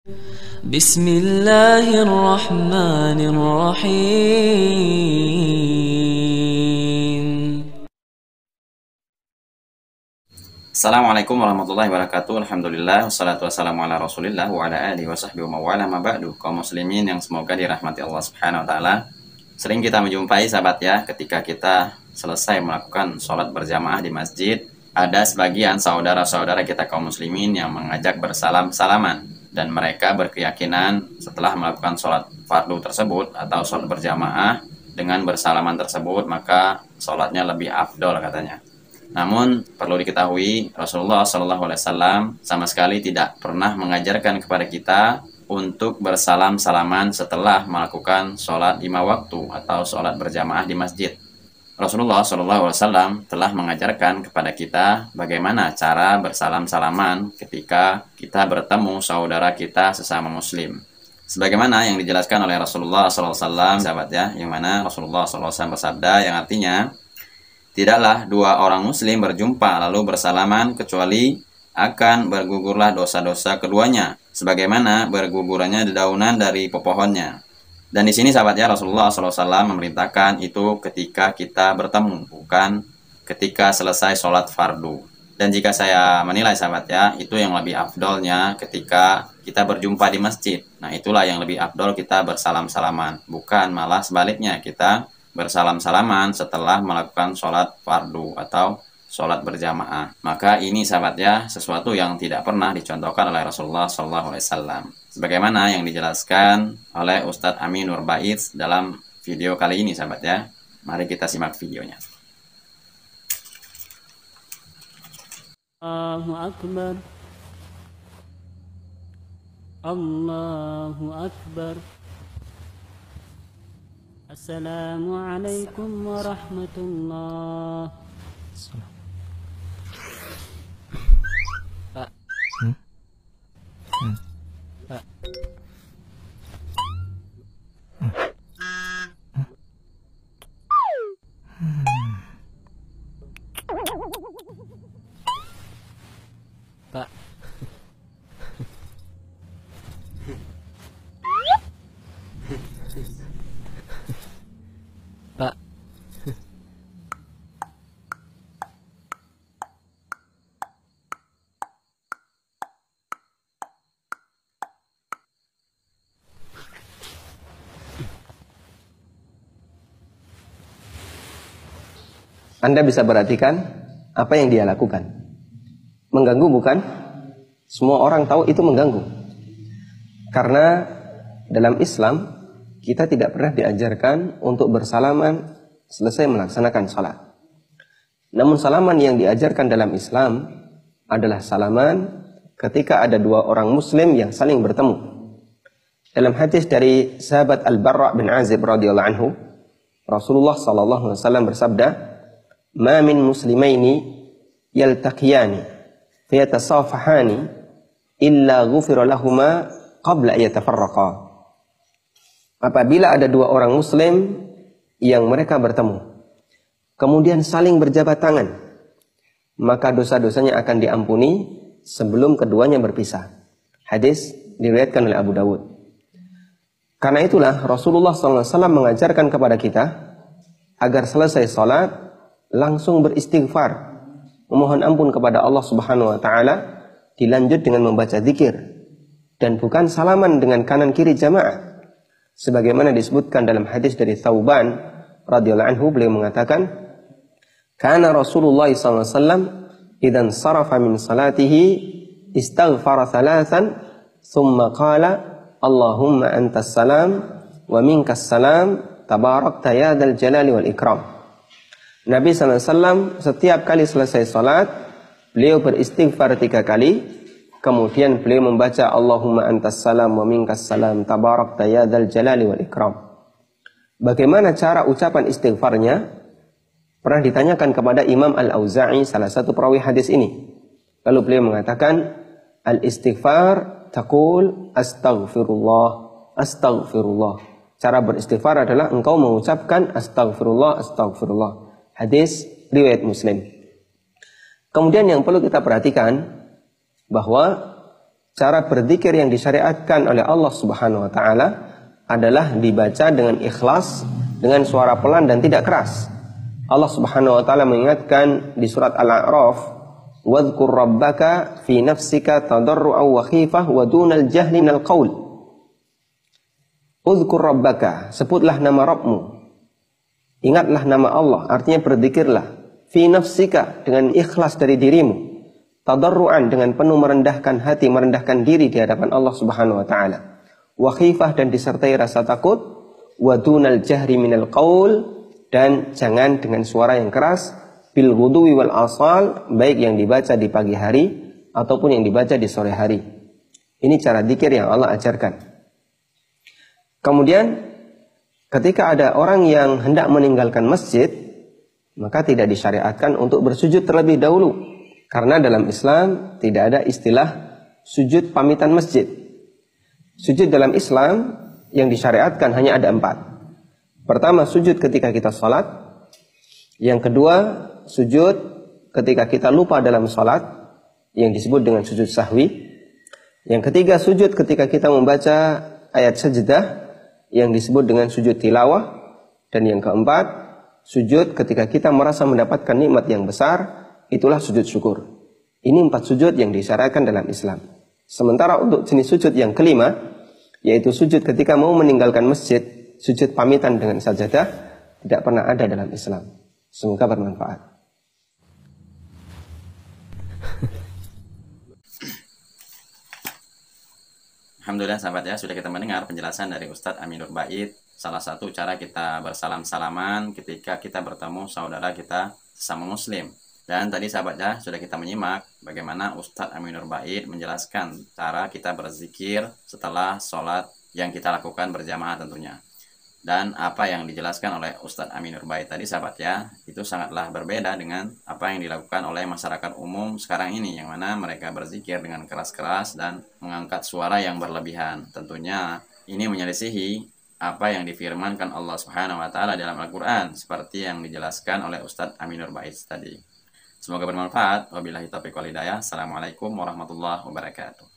Bismillahirrahmanirrahim. Assalamualaikum warahmatullahi wabarakatuh. Alhamdulillah, wassalatu wassalamu ala rasulillah wa ala alihi wa sahbihi wa mawala ma ba'du. Kaum muslimin yang semoga dirahmati Allah subhanahu wa ta'ala, sering kita menjumpai sahabat ya, ketika kita selesai melakukan sholat berjamaah di masjid, ada sebagian saudara-saudara kita kaum muslimin yang mengajak bersalam-salaman, dan mereka berkeyakinan setelah melakukan sholat fardu tersebut atau sholat berjamaah dengan bersalaman tersebut, maka sholatnya lebih afdol katanya. Namun perlu diketahui, Rasulullah SAW sama sekali tidak pernah mengajarkan kepada kita untuk bersalam-salaman setelah melakukan sholat 5 waktu atau sholat berjamaah di masjid. Rasulullah SAW telah mengajarkan kepada kita bagaimana cara bersalam-salaman ketika kita bertemu saudara kita sesama muslim. Sebagaimana yang dijelaskan oleh Rasulullah SAW, sahabat ya, yang mana Rasulullah SAW bersabda yang artinya, tidaklah dua orang muslim berjumpa lalu bersalaman kecuali akan bergugurlah dosa-dosa keduanya, sebagaimana bergugurannya dedaunan dari pepohonnya. Dan di sini sahabat ya, Rasulullah SAW memerintahkan itu ketika kita bertemu, bukan ketika selesai sholat fardu. Dan jika saya menilai sahabat ya, itu yang lebih afdolnya ketika kita berjumpa di masjid. Nah itulah yang lebih afdol, kita bersalam-salaman, bukan malah sebaliknya kita bersalam-salaman setelah melakukan sholat fardu atau sholat berjamaah. Maka ini sahabat ya, sesuatu yang tidak pernah dicontohkan oleh Rasulullah SAW. Sebagaimana yang dijelaskan oleh Ustadz Amin Nur Baiz dalam video kali ini sahabat ya. Mari kita simak videonya. Allahu Akbar. Allahu Akbar. Assalamualaikum warahmatullah. Pak. Pak. Pak. Pak. Anda bisa perhatikan apa yang dia lakukan. Mengganggu bukan? Semua orang tahu itu mengganggu. Karena dalam Islam kita tidak pernah diajarkan untuk bersalaman selesai melaksanakan salat. Namun salaman yang diajarkan dalam Islam adalah salaman ketika ada dua orang muslim yang saling bertemu. Dalam hadis dari sahabat Al-Barra bin Azib radhiyallahu anhu, Rasulullah sallallahu alaihi wasallam bersabda, "Ma min muslimaini yaltaqiyani fayatasafahani illa ghufira lahuma qabla yatafarraqa." Apabila ada dua orang muslim yang mereka bertemu, kemudian saling berjabat tangan, maka dosa-dosanya akan diampuni sebelum keduanya berpisah. Hadis diriwayatkan oleh Abu Dawud. Karena itulah Rasulullah SAW mengajarkan kepada kita agar selesai salat langsung beristighfar, memohon ampun kepada Allah Subhanahu wa taala, dilanjut dengan membaca zikir, dan bukan salaman dengan kanan kiri jamaah. Sebagaimana disebutkan dalam hadis dari Thauban radhiyallahu anhu, beliau mengatakan, "Kana Rasulullah sallallahu alaihi wasallam idzan sarafa min salatihi istaghfara thalathan thumma qala Allahumma antas salam wa minkas salam tabarakta ya dzal jalali wal ikram." Nabi sallallahu alaihi wasallam setiap kali selesai salat, beliau beristighfar 3 kali. Kemudian beliau membaca Allahumma antas salam wa minkas salam tabarakta ya dzal jalali wal ikram. Bagaimana cara ucapan istighfarnya? Pernah ditanyakan kepada Imam Al-Auza'i, salah satu perawi hadis ini. Lalu beliau mengatakan, al-istighfar taqul astaghfirullah, astaghfirullah. Cara beristighfar adalah engkau mengucapkan astaghfirullah, astaghfirullah. Hadis riwayat Muslim. Kemudian yang perlu kita perhatikan bahwa cara berzikir yang disyariatkan oleh Allah Subhanahu wa taala adalah dibaca dengan ikhlas, dengan suara pelan dan tidak keras. Allah Subhanahu wa taala mengingatkan di surat Al-A'raf, "Wadhkur rabbaka fi nafsika tadarru'an wa khifah wa dunal jahli minal qaul." Udhkur rabbaka, sebutlah nama Rabbmu. Ingatlah nama Allah, artinya berzikirlah. Fi nafsika, dengan ikhlas dari dirimu. Tadarru'an, dengan penuh merendahkan hati, merendahkan diri di hadapan Allah Subhanahu wa taala. Wa khifah, dan disertai rasa takut. Wa dunal jahri minal qaul, dan jangan dengan suara yang keras. Bil ghuduwi wal asal, baik yang dibaca di pagi hari ataupun yang dibaca di sore hari. Ini cara zikir yang Allah ajarkan. Kemudian ketika ada orang yang hendak meninggalkan masjid, maka tidak disyariatkan untuk bersujud terlebih dahulu. Karena dalam Islam tidak ada istilah sujud pamitan masjid. Sujud dalam Islam yang disyariatkan hanya ada 4. Pertama, sujud ketika kita sholat. Yang kedua, sujud ketika kita lupa dalam sholat, yang disebut dengan sujud sahwi. Yang ketiga, sujud ketika kita membaca ayat sajdah, yang disebut dengan sujud tilawah. Dan yang keempat, sujud ketika kita merasa mendapatkan nikmat yang besar, itulah sujud syukur. Ini 4 sujud yang disyariatkan dalam Islam. Sementara untuk jenis sujud yang kelima, yaitu sujud ketika mau meninggalkan masjid, sujud pamitan dengan sajadah, tidak pernah ada dalam Islam. Semoga bermanfaat. Alhamdulillah sahabat ya, sudah kita mendengar penjelasan dari Ustadz Aminur Bait. Salah satu cara kita bersalam-salaman ketika kita bertemu saudara kita sesama muslim. Dan tadi sahabat ya, sudah kita menyimak bagaimana Ustadz Aminur Bait menjelaskan cara kita berzikir setelah sholat yang kita lakukan berjamaah tentunya. Dan apa yang dijelaskan oleh Ustadz Aminur Bait tadi sahabat ya, itu sangatlah berbeda dengan apa yang dilakukan oleh masyarakat umum sekarang ini, yang mana mereka berzikir dengan keras-keras dan mengangkat suara yang berlebihan. Tentunya ini menyelisihi apa yang difirmankan Allah Subhanahu wa taala dalam Al-Qur'an, seperti yang dijelaskan oleh Ustadz Aminur Bait tadi. Semoga bermanfaat. Wabillahi taufiq wal hidayah. Assalamualaikum warahmatullahi wabarakatuh.